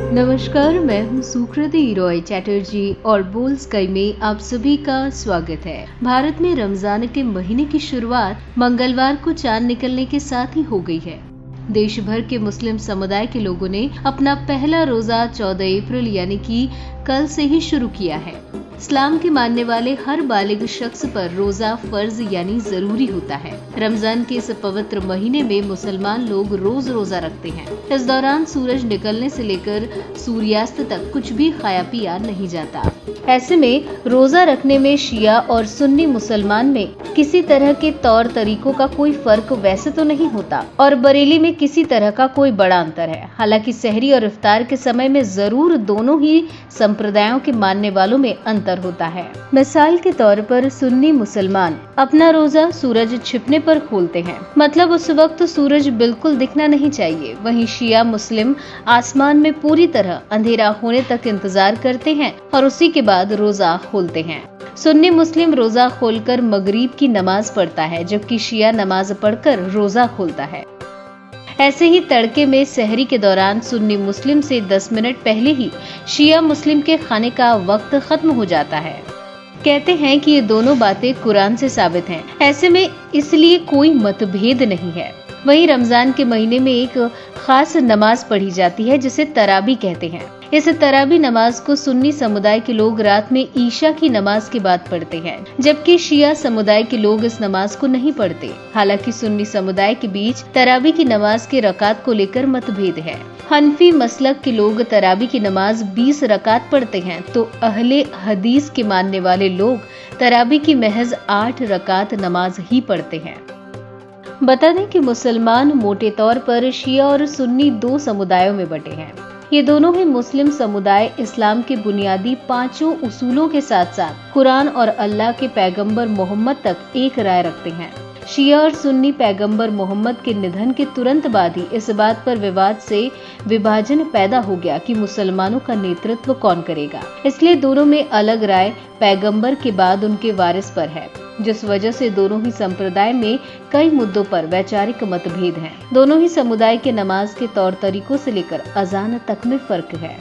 नमस्कार, मैं हूं सुकृति रॉय चैटर्जी और बोल स्काई में आप सभी का स्वागत है। भारत में रमजान के महीने की शुरुआत मंगलवार को चांद निकलने के साथ ही हो गई है। देश भर के मुस्लिम समुदाय के लोगों ने अपना पहला रोजा 14 अप्रैल यानी कि कल से ही शुरू किया है। इस्लाम के मानने वाले हर बालिग शख्स पर रोजा फर्ज यानी जरूरी होता है। रमजान के इस पवित्र महीने में मुसलमान लोग रोज रोजा रखते हैं। इस दौरान सूरज निकलने से लेकर सूर्यास्त तक कुछ भी खाया पिया नहीं जाता। ऐसे में रोजा रखने में शिया और सुन्नी मुसलमान में किसी तरह के तौर तरीकों का कोई फर्क वैसे तो नहीं होता और बरेली में किसी तरह का कोई बड़ा अंतर है। हालांकि सहरी और इफ्तार के समय में जरूर दोनों ही संप्रदायों के मानने वालों में अंतर होता है। मिसाल के तौर पर सुन्नी मुसलमान अपना रोजा सूरज छिपने पर खोलते हैं, मतलब उस वक्त सूरज बिल्कुल दिखना नहीं चाहिए। वहीं शिया मुस्लिम आसमान में पूरी तरह अंधेरा होने तक इंतजार करते हैं और उसी के बाद रोजा खोलते हैं। सुन्नी मुस्लिम रोजा खोलकर मगरिब की नमाज पढ़ता है, जबकि शिया नमाज पढ़कर रोजा खोलता है। ऐसे ही तड़के में सहरी के दौरान सुन्नी मुस्लिम से 10 मिनट पहले ही शिया मुस्लिम के खाने का वक्त खत्म हो जाता है। कहते हैं कि ये दोनों बातें कुरान से साबित हैं। ऐसे में इसलिए कोई मतभेद नहीं है। वहीं रमजान के महीने में एक खास नमाज पढ़ी जाती है जिसे तराबी कहते हैं। इस तराबी नमाज को सुन्नी समुदाय के लोग रात में ईशा की नमाज के बाद पढ़ते हैं, जबकि शिया समुदाय के लोग इस नमाज को नहीं पढ़ते। हालांकि सुन्नी समुदाय के बीच तराबी की नमाज के रकात को लेकर मतभेद है। हनफी मसलक के लोग तराबी की नमाज 20 रकात पढ़ते हैं, तो अहले हदीस के मानने वाले लोग तराबी की महज 8 रकात नमाज ही पढ़ते हैं। बता दें कि मुसलमान मोटे तौर पर शिया और सुन्नी 2 समुदायों में बटे हैं। ये दोनों ही मुस्लिम समुदाय इस्लाम के बुनियादी 5 उसूलों के साथ साथ कुरान और अल्लाह के पैगंबर मोहम्मद तक एक राय रखते हैं। शिया और सुन्नी पैगंबर मोहम्मद के निधन के तुरंत बाद ही इस बात पर विवाद से विभाजन पैदा हो गया कि मुसलमानों का नेतृत्व कौन करेगा। इसलिए दोनों में अलग राय पैगंबर के बाद उनके वारिस पर है, जिस वजह से दोनों ही संप्रदाय में कई मुद्दों पर वैचारिक मतभेद हैं। दोनों ही समुदाय के नमाज के तौर तरीकों से लेकर अजान तक में फर्क है।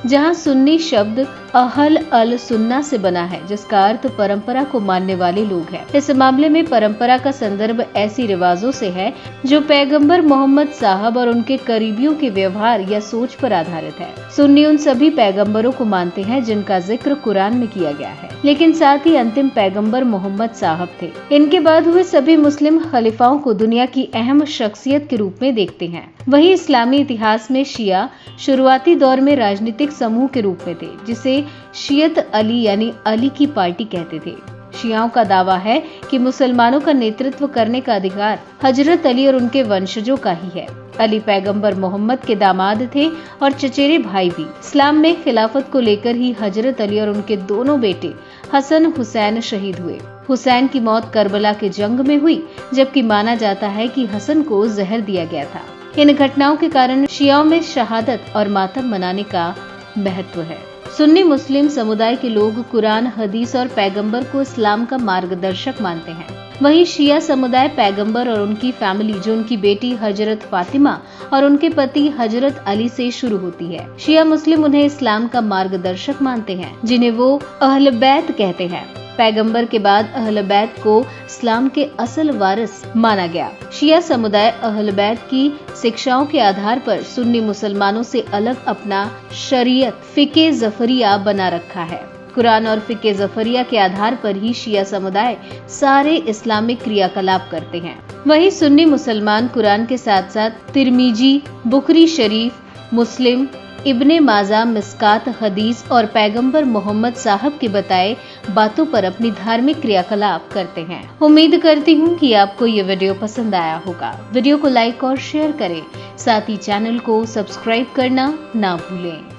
जहां सुन्नी शब्द अहल अल सुन्ना से बना है, जिसका अर्थ परंपरा को मानने वाले लोग हैं। इस मामले में परंपरा का संदर्भ ऐसी रिवाजों से है जो पैगंबर मोहम्मद साहब और उनके करीबियों के व्यवहार या सोच पर आधारित है। सुन्नी उन सभी पैगंबरों को मानते हैं जिनका जिक्र कुरान में किया गया है, लेकिन साथ ही अंतिम पैगंबर मोहम्मद साहब थे। इनके बाद हुए सभी मुस्लिम खलीफाओं को दुनिया की अहम शख्सियत के रूप में देखते हैं। वहीं इस्लामी इतिहास में शिया शुरुआती दौर में राजनीतिक समूह के रूप में थे, जिसे शियत अली यानी अली की पार्टी कहते थे। शियाओं का दावा है कि मुसलमानों का नेतृत्व करने का अधिकार हजरत अली और उनके वंशजों का ही है। अली पैगंबर मोहम्मद के दामाद थे और चचेरे भाई भी। इस्लाम में खिलाफत को लेकर ही हजरत अली और उनके दोनों बेटे हसन हुसैन शहीद हुए। हुसैन की मौत करबला के जंग में हुई, जबकि माना जाता है कि हसन को जहर दिया गया था। इन घटनाओं के कारण शियाओं में शहादत और मातम मनाने का महत्व है। सुन्नी मुस्लिम समुदाय के लोग कुरान, हदीस और पैगंबर को इस्लाम का मार्गदर्शक मानते हैं। वहीं शिया समुदाय पैगंबर और उनकी फैमिली, जो उनकी बेटी हजरत फातिमा और उनके पति हजरत अली से शुरू होती है। शिया मुस्लिम उन्हें इस्लाम का मार्गदर्शक मानते हैं, जिन्हें वो अहल बैत कहते हैं। पैगंबर के बाद अहल बैत को इस्लाम के असल वारिस माना गया। शिया समुदाय अहल बैत की शिक्षाओं के आधार पर सुन्नी मुसलमानों से अलग अपना शरीयत फिके जफरिया बना रखा है। कुरान और फिके जफरिया के आधार पर ही शिया समुदाय सारे इस्लामिक क्रियाकलाप करते हैं। वहीं सुन्नी मुसलमान कुरान के साथ साथ तिरमिजी, बुखरी शरीफ, मुस्लिम, इब्ने माजा, मिस्कात, हदीस और पैगंबर मोहम्मद साहब के बताए बातों पर अपनी धार्मिक क्रियाकलाप करते हैं। उम्मीद करती हूँ कि आपको ये वीडियो पसंद आया होगा। वीडियो को लाइक और शेयर करें, साथ ही चैनल को सब्सक्राइब करना ना भूलें।